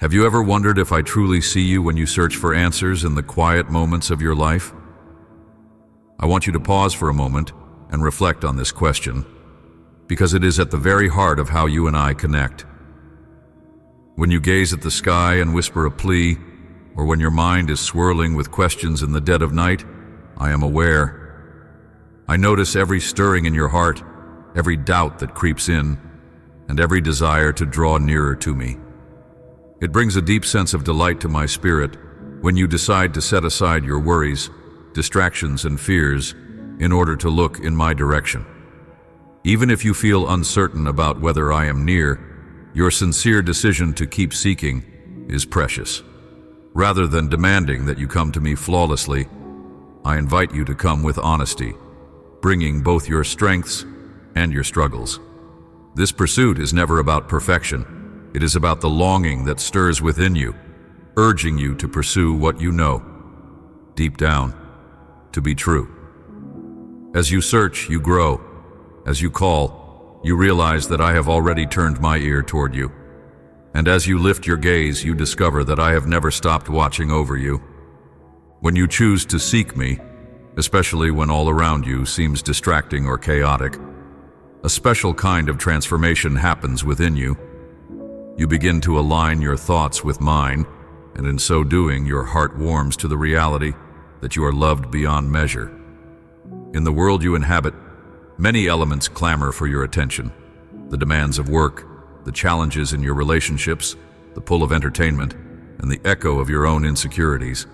Have you ever wondered if I truly see you when you search for answers in the quiet moments of your life? I want you to pause for a moment and reflect on this question, because it is at the very heart of how you and I connect. When you gaze at the sky and whisper a plea, or when your mind is swirling with questions in the dead of night, I am aware. I notice every stirring in your heart, every doubt that creeps in, and every desire to draw nearer to me. It brings a deep sense of delight to my spirit when you decide to set aside your worries, distractions, and fears in order to look in my direction. Even if you feel uncertain about whether I am near, your sincere decision to keep seeking is precious. Rather than demanding that you come to me flawlessly, I invite you to come with honesty, bringing both your strengths and your struggles. This pursuit is never about perfection. It is about the longing that stirs within you, urging you to pursue what you know, deep down, to be true. As you search, you grow. As you call, you realize that I have already turned my ear toward you. And as you lift your gaze, you discover that I have never stopped watching over you. When you choose to seek me, especially when all around you seems distracting or chaotic, a special kind of transformation happens within you. You begin to align your thoughts with mine, and in so doing, your heart warms to the reality that you are loved beyond measure. In the world you inhabit, many elements clamor for your attention. The demands of work, the challenges in your relationships, the pull of entertainment, and the echo of your own insecurities.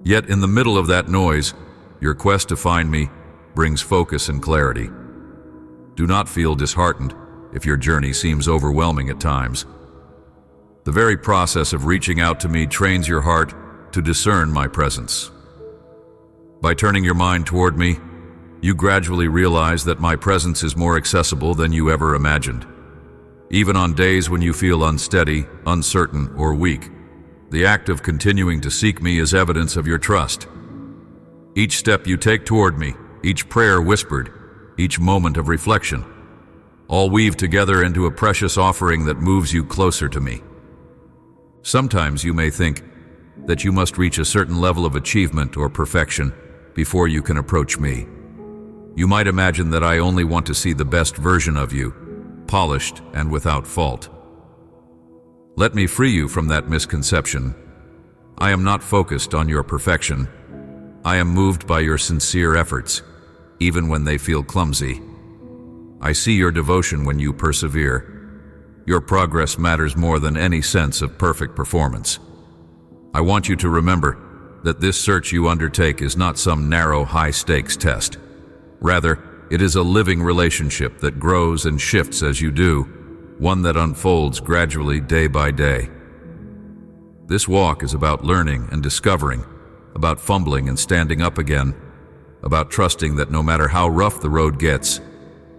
Yet in the middle of that noise, your quest to find me brings focus and clarity. Do not feel disheartened if your journey seems overwhelming at times. The very process of reaching out to me trains your heart to discern my presence. By turning your mind toward me, you gradually realize that my presence is more accessible than you ever imagined. Even on days when you feel unsteady, uncertain, or weak, the act of continuing to seek me is evidence of your trust. Each step you take toward me, each prayer whispered, each moment of reflection, all weave together into a precious offering that moves you closer to me. Sometimes you may think that you must reach a certain level of achievement or perfection before you can approach me. You might imagine that I only want to see the best version of you, polished and without fault. Let me free you from that misconception. I am not focused on your perfection. I am moved by your sincere efforts, even when they feel clumsy. I see your devotion when you persevere. Your progress matters more than any sense of perfect performance. I want you to remember that this search you undertake is not some narrow, high-stakes test. Rather, it is a living relationship that grows and shifts as you do, one that unfolds gradually day by day. This walk is about learning and discovering, about fumbling and standing up again, about trusting that no matter how rough the road gets,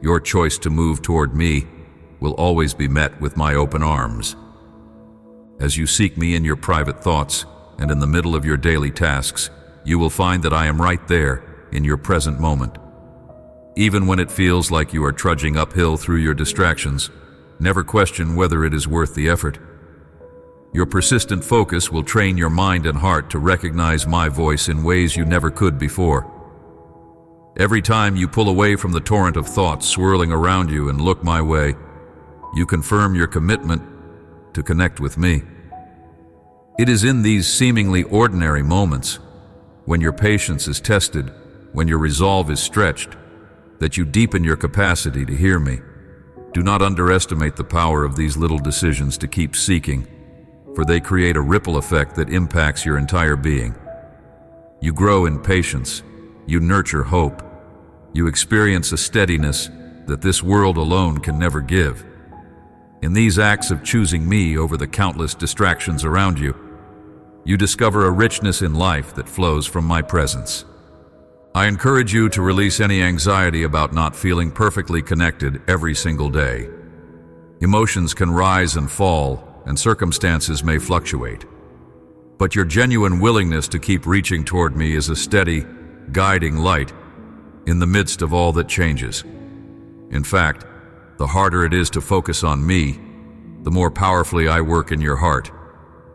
your choice to move toward me will always be met with my open arms. As you seek me in your private thoughts and in the middle of your daily tasks, you will find that I am right there in your present moment. Even when it feels like you are trudging uphill through your distractions, never question whether it is worth the effort. Your persistent focus will train your mind and heart to recognize my voice in ways you never could before. Every time you pull away from the torrent of thoughts swirling around you and look my way, you confirm your commitment to connect with me. It is in these seemingly ordinary moments, when your patience is tested, when your resolve is stretched, that you deepen your capacity to hear me. Do not underestimate the power of these little decisions to keep seeking, for they create a ripple effect that impacts your entire being. You grow in patience, you nurture hope, you experience a steadiness that this world alone can never give. In these acts of choosing me over the countless distractions around you, you discover a richness in life that flows from my presence. I encourage you to release any anxiety about not feeling perfectly connected every single day. Emotions can rise and fall, and circumstances may fluctuate. But your genuine willingness to keep reaching toward me is a steady, guiding light in the midst of all that changes. In fact, the harder it is to focus on me, the more powerfully I work in your heart,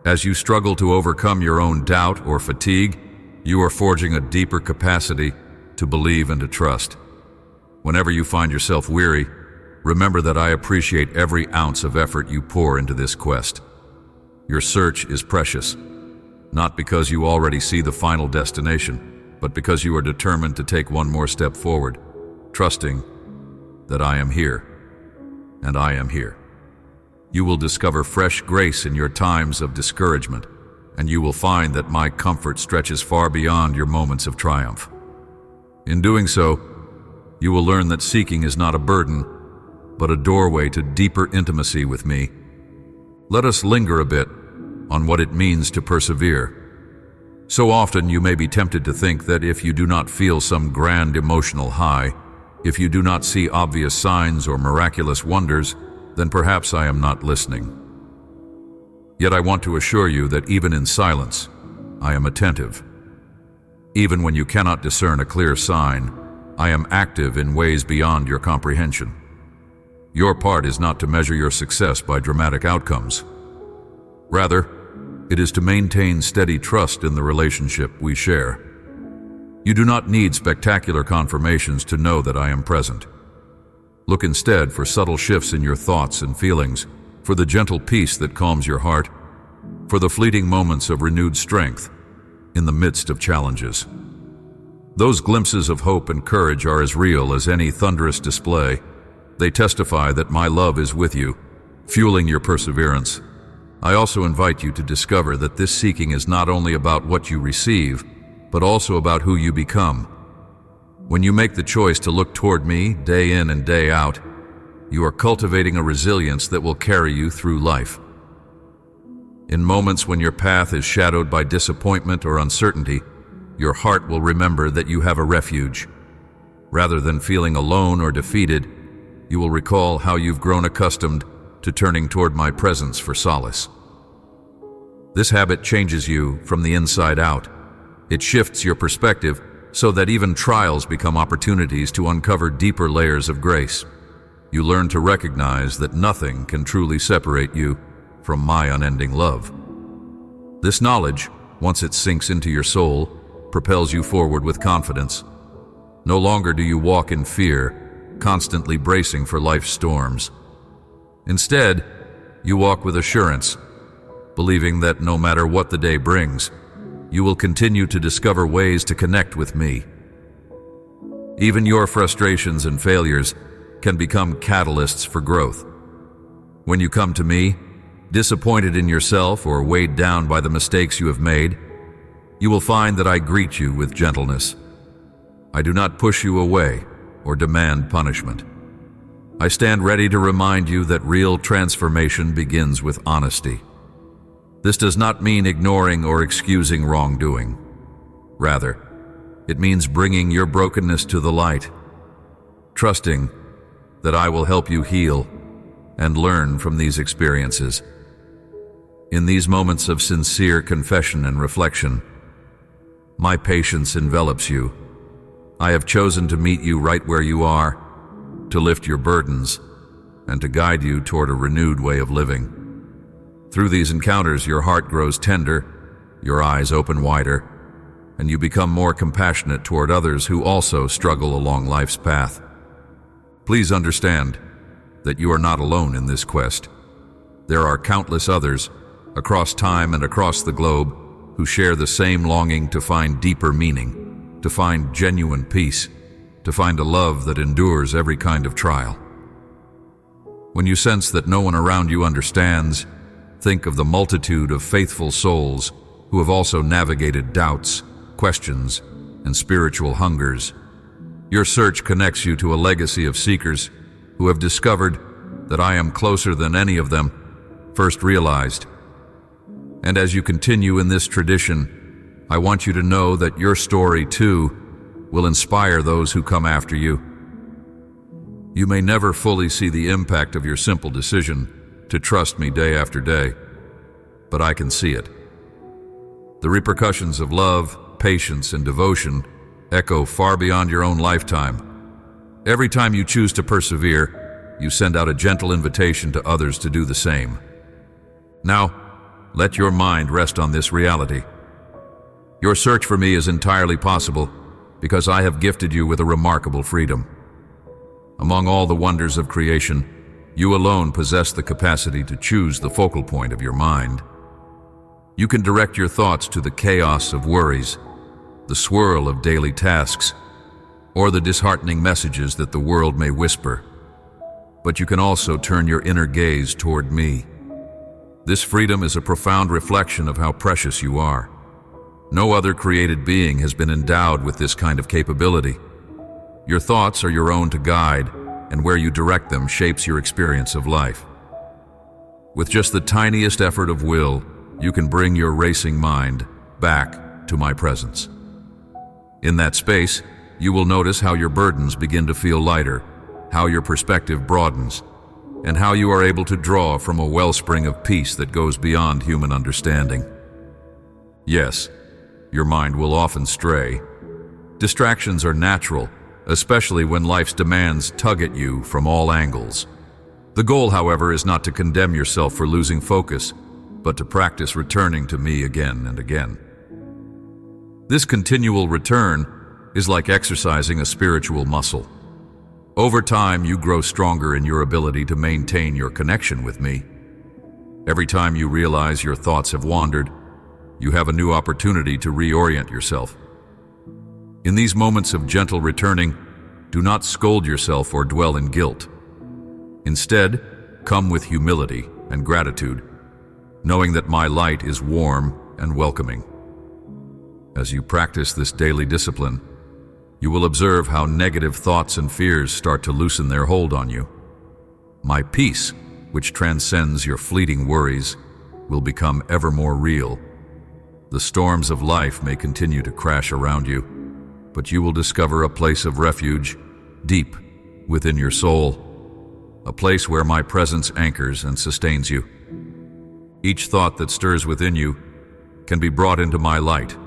As you struggle to overcome your own doubt or fatigue, you are forging a deeper capacity to believe and to trust. Whenever you find yourself weary, remember that I appreciate every ounce of effort you pour into this quest. Your search is precious, not because you already see the final destination, but because you are determined to take one more step forward, trusting that I am here, and I am here. You will discover fresh grace in your times of discouragement, and you will find that my comfort stretches far beyond your moments of triumph. In doing so, you will learn that seeking is not a burden, but a doorway to deeper intimacy with me. Let us linger a bit on what it means to persevere. So often you may be tempted to think that if you do not feel some grand emotional high, if you do not see obvious signs or miraculous wonders, then perhaps I am not listening. Yet I want to assure you that even in silence, I am attentive. Even when you cannot discern a clear sign, I am active in ways beyond your comprehension. Your part is not to measure your success by dramatic outcomes. Rather, it is to maintain steady trust in the relationship we share. You do not need spectacular confirmations to know that I am present. Look instead for subtle shifts in your thoughts and feelings, for the gentle peace that calms your heart, for the fleeting moments of renewed strength in the midst of challenges. Those glimpses of hope and courage are as real as any thunderous display. They testify that my love is with you, fueling your perseverance. I also invite you to discover that this seeking is not only about what you receive, but also about who you become. When you make the choice to look toward me day in and day out, you are cultivating a resilience that will carry you through life. In moments when your path is shadowed by disappointment or uncertainty, your heart will remember that you have a refuge. Rather than feeling alone or defeated, you will recall how you've grown accustomed to turning toward my presence for solace. This habit changes you from the inside out. It shifts your perspective so that even trials become opportunities to uncover deeper layers of grace. You learn to recognize that nothing can truly separate you from my unending love. This knowledge, once it sinks into your soul, propels you forward with confidence. No longer do you walk in fear, constantly bracing for life's storms. Instead, you walk with assurance, believing that no matter what the day brings, you will continue to discover ways to connect with me. Even your frustrations and failures can become catalysts for growth. When you come to me, disappointed in yourself or weighed down by the mistakes you have made, you will find that I greet you with gentleness. I do not push you away or demand punishment. I stand ready to remind you that real transformation begins with honesty. This does not mean ignoring or excusing wrongdoing. Rather, it means bringing your brokenness to the light, trusting that I will help you heal and learn from these experiences. In these moments of sincere confession and reflection, my patience envelops you. I have chosen to meet you right where you are, to lift your burdens, and to guide you toward a renewed way of living. Through these encounters, your heart grows tender, your eyes open wider, and you become more compassionate toward others who also struggle along life's path. Please understand that you are not alone in this quest. There are countless others, across time and across the globe, who share the same longing to find deeper meaning, to find genuine peace, to find a love that endures every kind of trial. When you sense that no one around you understands, think of the multitude of faithful souls who have also navigated doubts, questions, and spiritual hungers. Your search connects you to a legacy of seekers who have discovered that I am closer than any of them first realized. And as you continue in this tradition, I want you to know that your story, too, will inspire those who come after you. You may never fully see the impact of your simple decision to trust me day after day, but I can see it. The repercussions of love, patience, and devotion echo far beyond your own lifetime. Every time you choose to persevere, you send out a gentle invitation to others to do the same. Now, let your mind rest on this reality. Your search for me is entirely possible because I have gifted you with a remarkable freedom. Among all the wonders of creation, you alone possess the capacity to choose the focal point of your mind. You can direct your thoughts to the chaos of worries, the swirl of daily tasks, or the disheartening messages that the world may whisper. But you can also turn your inner gaze toward me. This freedom is a profound reflection of how precious you are. No other created being has been endowed with this kind of capability. Your thoughts are your own to guide, and where you direct them shapes your experience of life. With just the tiniest effort of will, you can bring your racing mind back to my presence. In that space, you will notice how your burdens begin to feel lighter, how your perspective broadens, and how you are able to draw from a wellspring of peace that goes beyond human understanding. Yes, your mind will often stray. Distractions are natural, especially when life's demands tug at you from all angles. The goal, however, is not to condemn yourself for losing focus, but to practice returning to me again and again. This continual return is like exercising a spiritual muscle. Over time, you grow stronger in your ability to maintain your connection with me. Every time you realize your thoughts have wandered, you have a new opportunity to reorient yourself. In these moments of gentle returning, do not scold yourself or dwell in guilt. Instead, come with humility and gratitude, knowing that my light is warm and welcoming. As you practice this daily discipline, you will observe how negative thoughts and fears start to loosen their hold on you. My peace, which transcends your fleeting worries, will become ever more real. The storms of life may continue to crash around you, but you will discover a place of refuge deep within your soul, a place where my presence anchors and sustains you. Each thought that stirs within you can be brought into my light.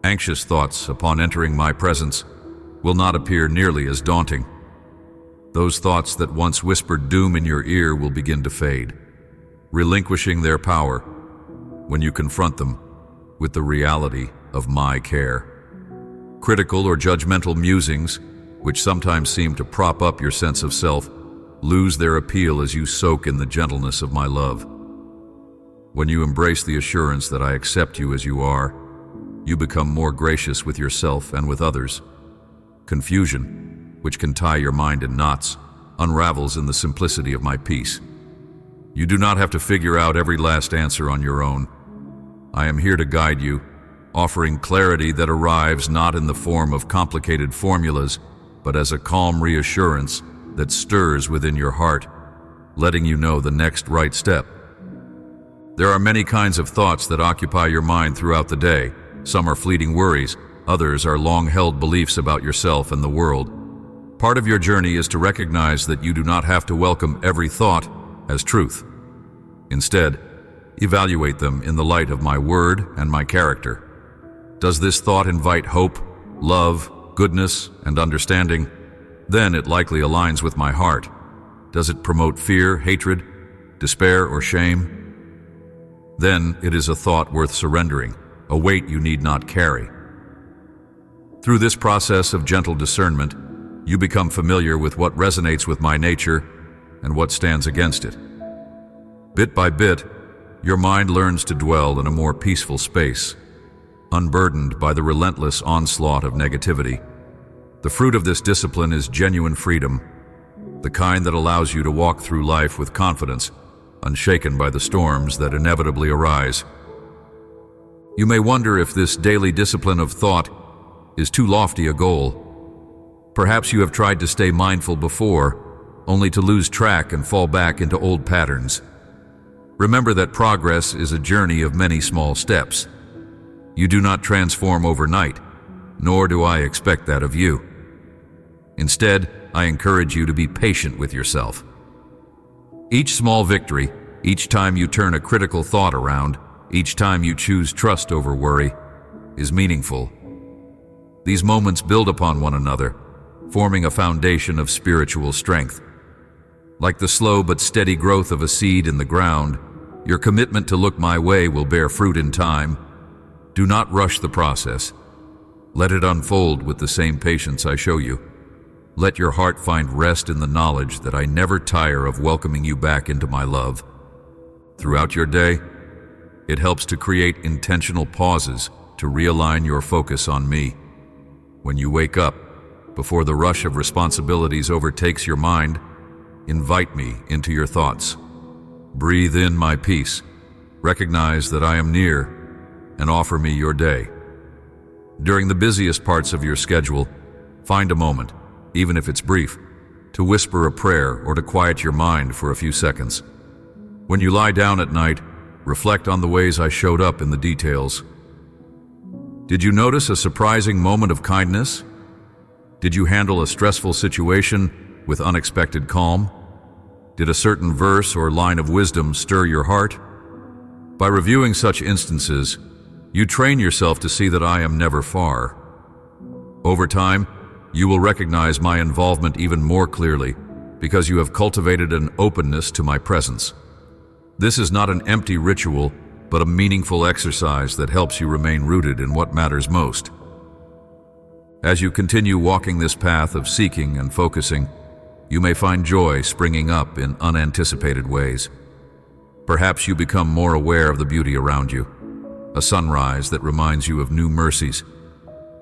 Anxious thoughts, upon entering my presence, will not appear nearly as daunting. Those thoughts that once whispered doom in your ear will begin to fade, relinquishing their power when you confront them with the reality of my care. Critical or judgmental musings, which sometimes seem to prop up your sense of self, lose their appeal as you soak in the gentleness of my love. When you embrace the assurance that I accept you as you are, you become more gracious with yourself and with others. Confusion, which can tie your mind in knots, unravels in the simplicity of my peace. You do not have to figure out every last answer on your own. I am here to guide you, offering clarity that arrives not in the form of complicated formulas, but as a calm reassurance that stirs within your heart, letting you know the next right step. There are many kinds of thoughts that occupy your mind throughout the day. Some are fleeting worries, others are long-held beliefs about yourself and the world. Part of your journey is to recognize that you do not have to welcome every thought as truth. Instead, evaluate them in the light of my word and my character. Does this thought invite hope, love, goodness, and understanding? Then it likely aligns with my heart. Does it promote fear, hatred, despair, or shame? Then it is a thought worth surrendering, a weight you need not carry. Through this process of gentle discernment, you become familiar with what resonates with my nature and what stands against it. Bit by bit, your mind learns to dwell in a more peaceful space, unburdened by the relentless onslaught of negativity. The fruit of this discipline is genuine freedom, the kind that allows you to walk through life with confidence, unshaken by the storms that inevitably arise. You may wonder if this daily discipline of thought is too lofty a goal. Perhaps you have tried to stay mindful before, only to lose track and fall back into old patterns. Remember that progress is a journey of many small steps. You do not transform overnight, nor do I expect that of you. Instead, I encourage you to be patient with yourself. Each small victory, each time you turn a critical thought around, each time you choose trust over worry, is meaningful. These moments build upon one another, forming a foundation of spiritual strength. Like the slow but steady growth of a seed in the ground, Your commitment to look my way will bear fruit in time. Do not rush the process. Let it unfold with the same patience I show you. Let your heart find rest in the knowledge that I never tire of welcoming you back into my love. Throughout your day, it helps to create intentional pauses to realign your focus on me. When you wake up, before the rush of responsibilities overtakes your mind, invite me into your thoughts. Breathe in my peace. Recognize that I am near, and offer me your day. During the busiest parts of your schedule, find a moment, even if it's brief, to whisper a prayer or to quiet your mind for a few seconds. When you lie down at night, reflect on the ways I showed up in the details. Did you notice a surprising moment of kindness? Did you handle a stressful situation with unexpected calm? Did a certain verse or line of wisdom stir your heart? By reviewing such instances, you train yourself to see that I am never far. Over time, you will recognize my involvement even more clearly because you have cultivated an openness to my presence. This is not an empty ritual, but a meaningful exercise that helps you remain rooted in what matters most. As you continue walking this path of seeking and focusing, you may find joy springing up in unanticipated ways. Perhaps you become more aware of the beauty around you, a sunrise that reminds you of new mercies,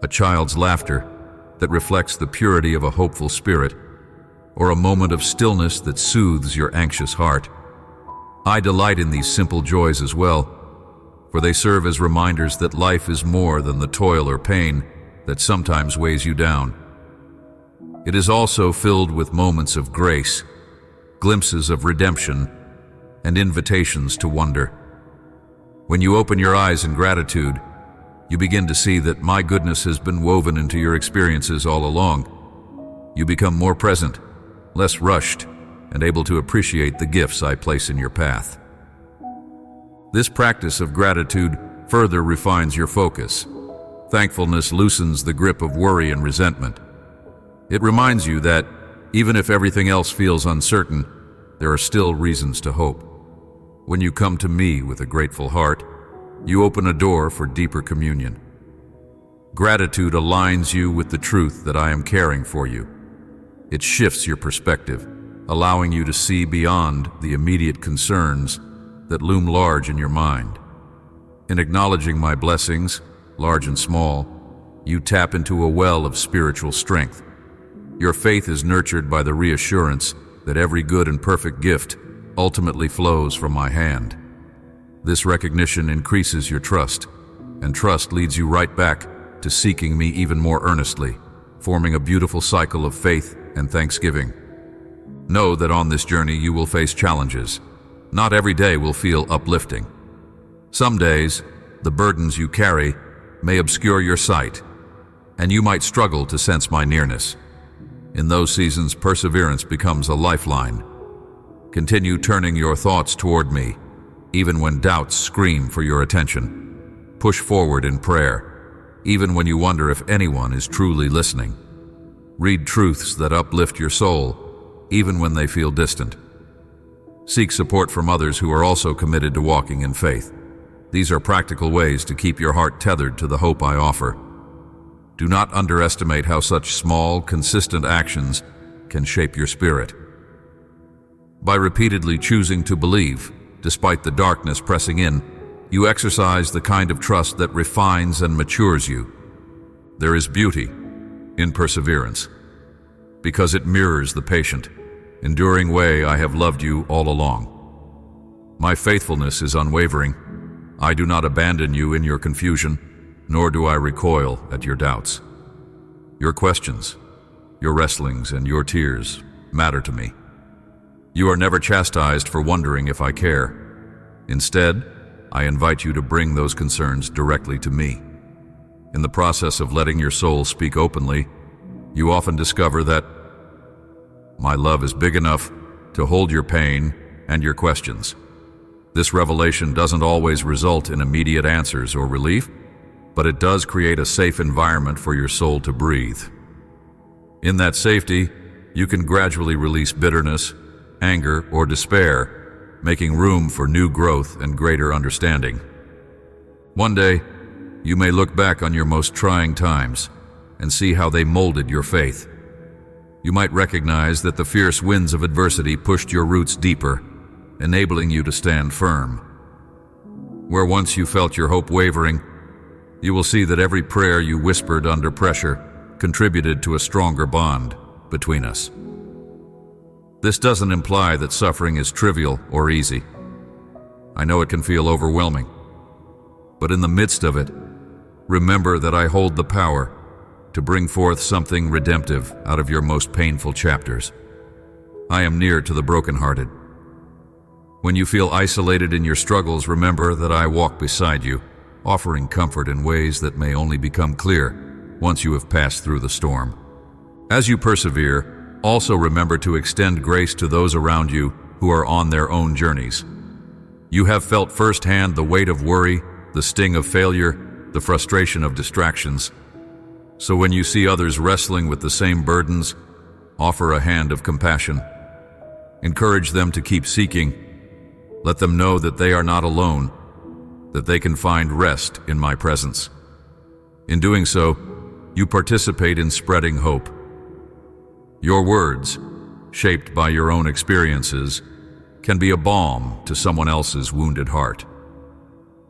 a child's laughter that reflects the purity of a hopeful spirit, or a moment of stillness that soothes your anxious heart. I delight in these simple joys as well, for they serve as reminders that life is more than the toil or pain that sometimes weighs you down. It is also filled with moments of grace, glimpses of redemption, and invitations to wonder. When you open your eyes in gratitude, you begin to see that my goodness has been woven into your experiences all along. You become more present, less rushed, and able to appreciate the gifts I place in your path. This practice of gratitude further refines your focus. Thankfulness loosens the grip of worry and resentment. It reminds you that, even if everything else feels uncertain, there are still reasons to hope. When you come to me with a grateful heart, you open a door for deeper communion. Gratitude aligns you with the truth that I am caring for you. It shifts your perspective, allowing you to see beyond the immediate concerns that loom large in your mind. In acknowledging my blessings, large and small, you tap into a well of spiritual strength. Your faith is nurtured by the reassurance that every good and perfect gift ultimately flows from my hand. This recognition increases your trust, and trust leads you right back to seeking me even more earnestly, forming a beautiful cycle of faith and thanksgiving. Know that on this journey you will face challenges. Not every day will feel uplifting. Some days, the burdens you carry may obscure your sight, and you might struggle to sense my nearness. In those seasons, perseverance becomes a lifeline. Continue turning your thoughts toward me, even when doubts scream for your attention. Push forward in prayer, even when you wonder if anyone is truly listening. Read truths that uplift your soul, even when they feel distant. Seek support from others who are also committed to walking in faith. These are practical ways to keep your heart tethered to the hope I offer. Do not underestimate how such small, consistent actions can shape your spirit. By repeatedly choosing to believe, despite the darkness pressing in, you exercise the kind of trust that refines and matures you. There is beauty in perseverance, because it mirrors the patient, enduring way I have loved you all along. My faithfulness is unwavering. I do not abandon you in your confusion, nor do I recoil at your doubts. Your questions, your wrestlings, and your tears matter to me. You are never chastised for wondering if I care. Instead, I invite you to bring those concerns directly to me. In the process of letting your soul speak openly, you often discover that my love is big enough to hold your pain and your questions. This revelation doesn't always result in immediate answers or relief, but it does create a safe environment for your soul to breathe. In that safety, you can gradually release bitterness, anger, or despair, making room for new growth and greater understanding. One day, you may look back on your most trying times and see how they molded your faith. You might recognize that the fierce winds of adversity pushed your roots deeper, enabling you to stand firm. Where once you felt your hope wavering, you will see that every prayer you whispered under pressure contributed to a stronger bond between us. This doesn't imply that suffering is trivial or easy. I know it can feel overwhelming, but in the midst of it, remember that I hold the power to bring forth something redemptive out of your most painful chapters. I am near to the brokenhearted. When you feel isolated in your struggles, remember that I walk beside you, offering comfort in ways that may only become clear once you have passed through the storm. As you persevere, also remember to extend grace to those around you who are on their own journeys. You have felt firsthand the weight of worry, the sting of failure, the frustration of distractions. So when you see others wrestling with the same burdens, offer a hand of compassion. Encourage them to keep seeking. Let them know that they are not alone, that they can find rest in my presence. In doing so, you participate in spreading hope. Your words, shaped by your own experiences, can be a balm to someone else's wounded heart.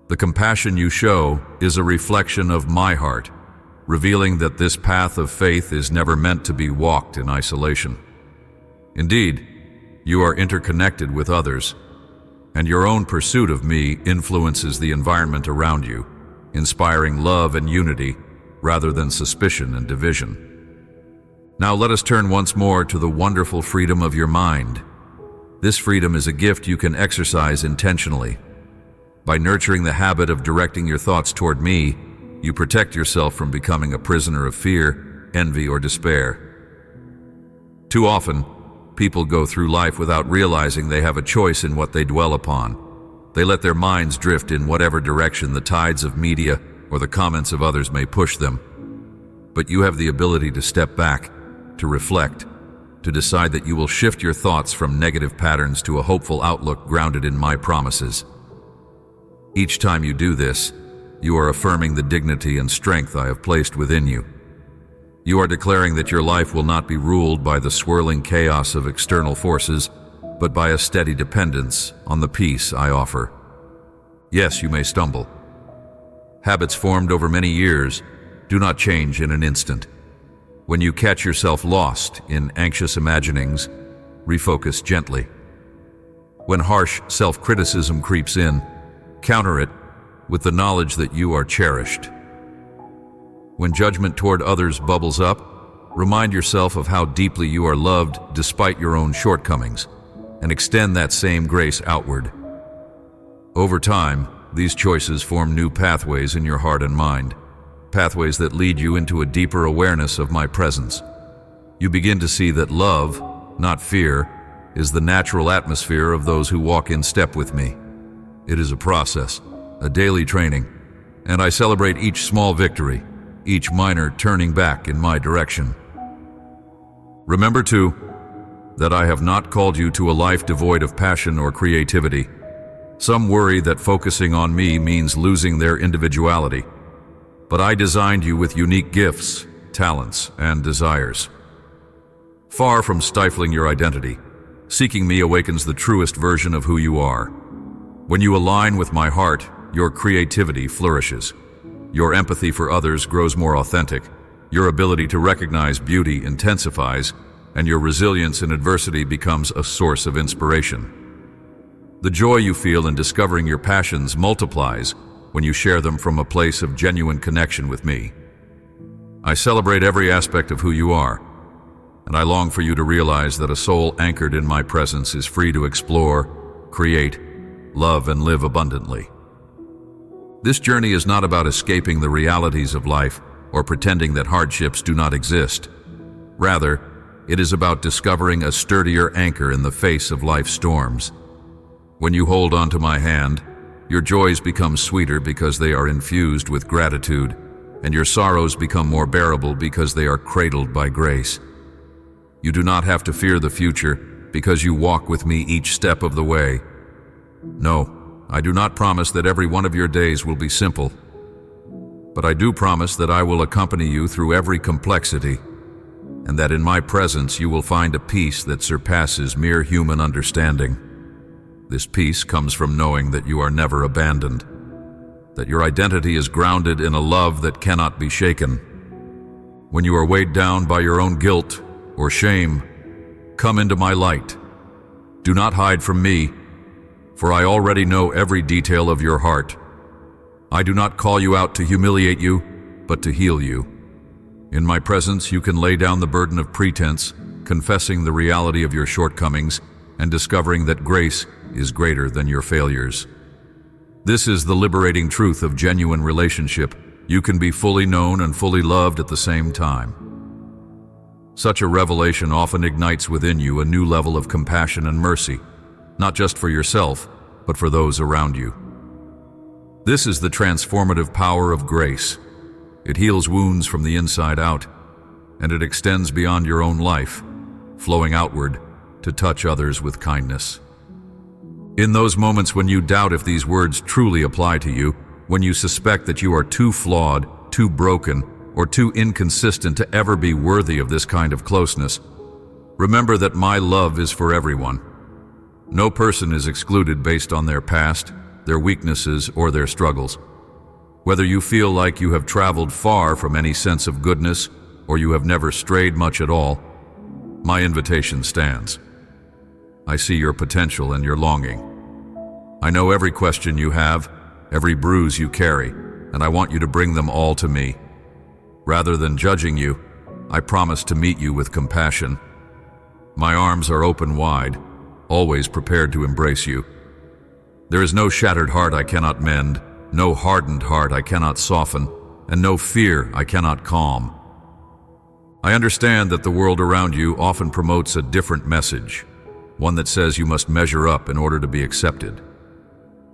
The compassion you show is a reflection of my heart, revealing that this path of faith is never meant to be walked in isolation. Indeed, you are interconnected with others, and your own pursuit of me influences the environment around you, inspiring love and unity rather than suspicion and division. Now let us turn once more to the wonderful freedom of your mind. This freedom is a gift you can exercise intentionally. By nurturing the habit of directing your thoughts toward me, you protect yourself from becoming a prisoner of fear, envy, or despair. Too often, people go through life without realizing they have a choice in what they dwell upon. They let their minds drift in whatever direction the tides of media or the comments of others may push them. But you have the ability to step back, to reflect, to decide that you will shift your thoughts from negative patterns to a hopeful outlook grounded in my promises. Each time you do this, you are affirming the dignity and strength I have placed within you. You are declaring that your life will not be ruled by the swirling chaos of external forces, but by a steady dependence on the peace I offer. Yes, you may stumble. Habits formed over many years do not change in an instant. When you catch yourself lost in anxious imaginings, refocus gently. When harsh self-criticism creeps in, counter it with the knowledge that you are cherished. When judgment toward others bubbles up, remind yourself of how deeply you are loved despite your own shortcomings, and extend that same grace outward. Over time, these choices form new pathways in your heart and mind, pathways that lead you into a deeper awareness of my presence. You begin to see that love, not fear, is the natural atmosphere of those who walk in step with me. It is a process, a daily training, and I celebrate each small victory, each minor turning back in my direction. Remember, too, that I have not called you to a life devoid of passion or creativity. Some worry that focusing on me means losing their individuality, but I designed you with unique gifts, talents, and desires. Far from stifling your identity, seeking me awakens the truest version of who you are. When you align with my heart, your creativity flourishes. Your empathy for others grows more authentic. Your ability to recognize beauty intensifies, and your resilience in adversity becomes a source of inspiration. The joy you feel in discovering your passions multiplies when you share them from a place of genuine connection with me. I celebrate every aspect of who you are, and I long for you to realize that a soul anchored in my presence is free to explore, create, love, and live abundantly. This journey is not about escaping the realities of life or pretending that hardships do not exist. Rather, it is about discovering a sturdier anchor in the face of life's storms. When you hold onto my hand, your joys become sweeter because they are infused with gratitude, and your sorrows become more bearable because they are cradled by grace. You do not have to fear the future because you walk with me each step of the way. No, I do not promise that every one of your days will be simple, but I do promise that I will accompany you through every complexity, and that in my presence you will find a peace that surpasses mere human understanding. This peace comes from knowing that you are never abandoned, that your identity is grounded in a love that cannot be shaken. When you are weighed down by your own guilt or shame, come into my light. Do not hide from me, for I already know every detail of your heart. I do not call you out to humiliate you, but to heal you. In my presence, you can lay down the burden of pretense, confessing the reality of your shortcomings and discovering that grace is greater than your failures. This is the liberating truth of genuine relationship. You can be fully known and fully loved at the same time. Such a revelation often ignites within you a new level of compassion and mercy, not just for yourself, but for those around you. This is the transformative power of grace. It heals wounds from the inside out, and it extends beyond your own life, flowing outward to touch others with kindness. In those moments when you doubt if these words truly apply to you, when you suspect that you are too flawed, too broken, or too inconsistent to ever be worthy of this kind of closeness, remember that my love is for everyone. No person is excluded based on their past, their weaknesses, or their struggles. Whether you feel like you have traveled far from any sense of goodness, or you have never strayed much at all, my invitation stands. I see your potential and your longing. I know every question you have, every bruise you carry, and I want you to bring them all to me. Rather than judging you, I promise to meet you with compassion. My arms are open wide, always prepared to embrace you. There is no shattered heart I cannot mend, no hardened heart I cannot soften, and no fear I cannot calm. I understand that the world around you often promotes a different message, one that says you must measure up in order to be accepted.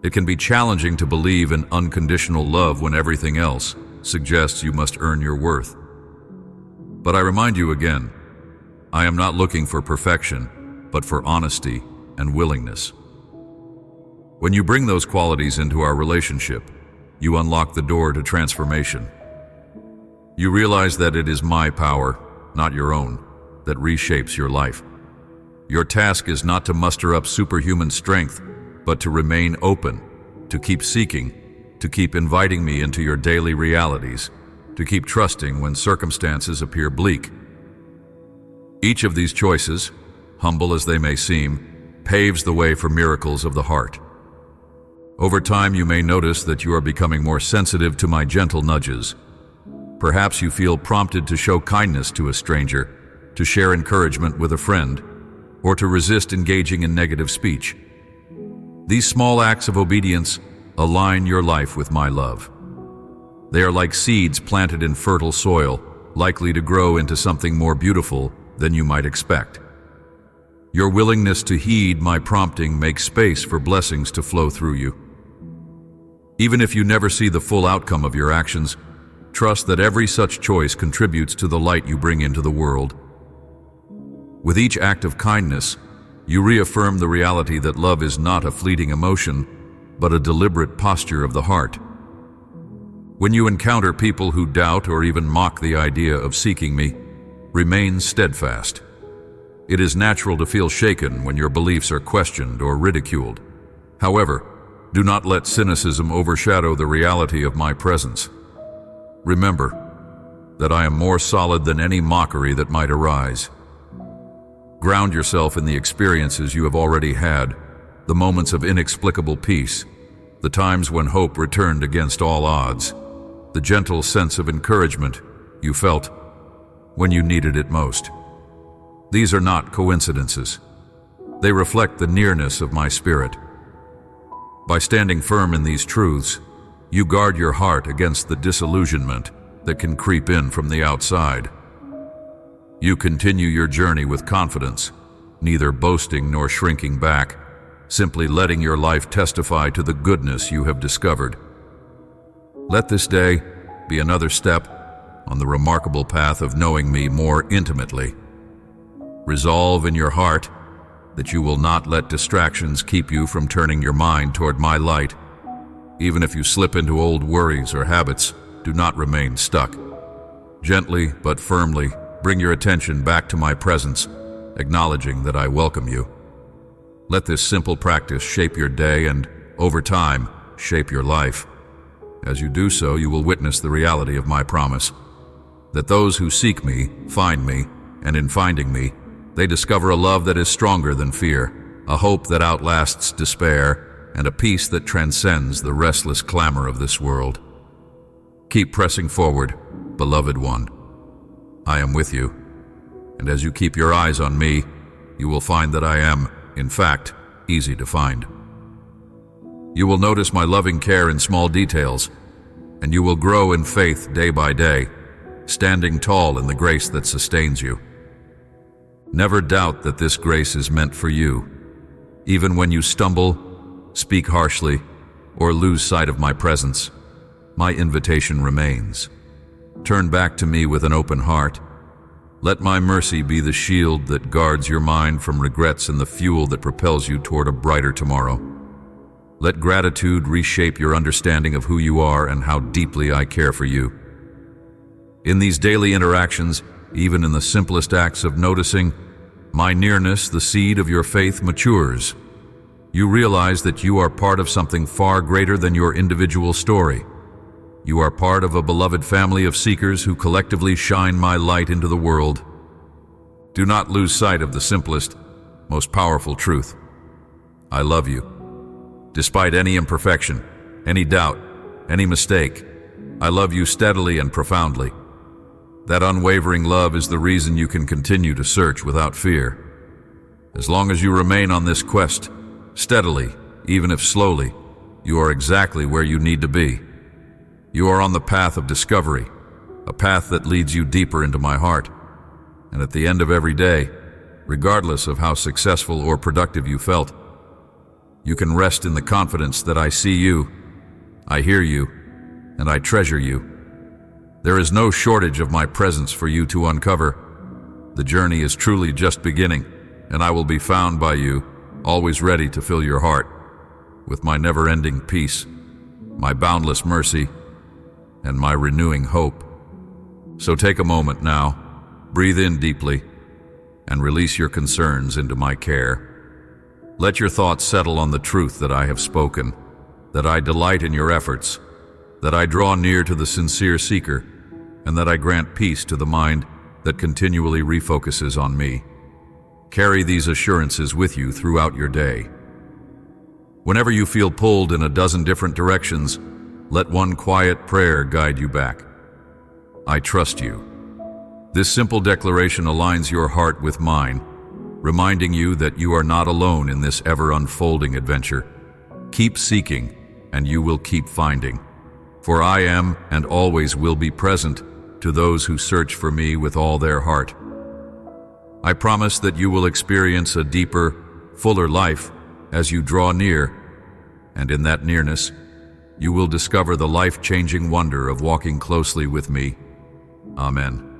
It can be challenging to believe in unconditional love when everything else suggests you must earn your worth. But I remind you again, I am not looking for perfection, but for honesty and willingness. When you bring those qualities into our relationship, you unlock the door to transformation. You realize that it is my power, not your own, that reshapes your life. Your task is not to muster up superhuman strength, but to remain open, to keep seeking, to keep inviting me into your daily realities, to keep trusting when circumstances appear bleak. Each of these choices, humble as they may seem, paves the way for miracles of the heart. Over time, you may notice that you are becoming more sensitive to my gentle nudges. Perhaps you feel prompted to show kindness to a stranger, to share encouragement with a friend, or to resist engaging in negative speech. These small acts of obedience align your life with my love. They are like seeds planted in fertile soil, likely to grow into something more beautiful than you might expect. Your willingness to heed my prompting makes space for blessings to flow through you. Even if you never see the full outcome of your actions, trust that every such choice contributes to the light you bring into the world. With each act of kindness, you reaffirm the reality that love is not a fleeting emotion, but a deliberate posture of the heart. When you encounter people who doubt or even mock the idea of seeking me, remain steadfast. It is natural to feel shaken when your beliefs are questioned or ridiculed. However, do not let cynicism overshadow the reality of my presence. Remember that I am more solid than any mockery that might arise. Ground yourself in the experiences you have already had, the moments of inexplicable peace, the times when hope returned against all odds, the gentle sense of encouragement you felt when you needed it most. These are not coincidences. They reflect the nearness of my spirit. By standing firm in these truths, you guard your heart against the disillusionment that can creep in from the outside. You continue your journey with confidence, neither boasting nor shrinking back, simply letting your life testify to the goodness you have discovered. Let this day be another step on the remarkable path of knowing me more intimately. Resolve in your heart that you will not let distractions keep you from turning your mind toward my light. Even if you slip into old worries or habits, do not remain stuck. Gently but firmly bring your attention back to my presence, acknowledging that I welcome you. Let this simple practice shape your day and, over time, shape your life. As you do so, you will witness the reality of my promise, that those who seek me find me, and in finding me, they discover a love that is stronger than fear, a hope that outlasts despair, and a peace that transcends the restless clamor of this world. Keep pressing forward, beloved one. I am with you, and as you keep your eyes on me, you will find that I am, in fact, easy to find. You will notice my loving care in small details, and you will grow in faith day by day, standing tall in the grace that sustains you. Never doubt that this grace is meant for you. Even when you stumble, speak harshly, or lose sight of my presence, my invitation remains. Turn back to me with an open heart. Let my mercy be the shield that guards your mind from regrets and the fuel that propels you toward a brighter tomorrow. Let gratitude reshape your understanding of who you are and how deeply I care for you. In these daily interactions, even in the simplest acts of noticing my nearness, the seed of your faith matures. You realize that you are part of something far greater than your individual story. You are part of a beloved family of seekers who collectively shine my light into the world. Do not lose sight of the simplest, most powerful truth. I love you. Despite any imperfection, any doubt, any mistake, I love you steadily and profoundly. That unwavering love is the reason you can continue to search without fear. As long as you remain on this quest, steadily, even if slowly, you are exactly where you need to be. You are on the path of discovery, a path that leads you deeper into my heart. And at the end of every day, regardless of how successful or productive you felt, you can rest in the confidence that I see you, I hear you, and I treasure you. There is no shortage of my presence for you to uncover. The journey is truly just beginning, and I will be found by you, always ready to fill your heart with my never-ending peace, my boundless mercy, and my renewing hope. So take a moment now, breathe in deeply, and release your concerns into my care. Let your thoughts settle on the truth that I have spoken, that I delight in your efforts, that I draw near to the sincere seeker, and that I grant peace to the mind that continually refocuses on me. Carry these assurances with you throughout your day. Whenever you feel pulled in a dozen different directions, let one quiet prayer guide you back. I trust you. This simple declaration aligns your heart with mine, reminding you that you are not alone in this ever-unfolding adventure. Keep seeking, and you will keep finding. For I am and always will be present to those who search for me with all their heart. I promise that you will experience a deeper, fuller life as you draw near, and in that nearness, you will discover the life-changing wonder of walking closely with me. Amen.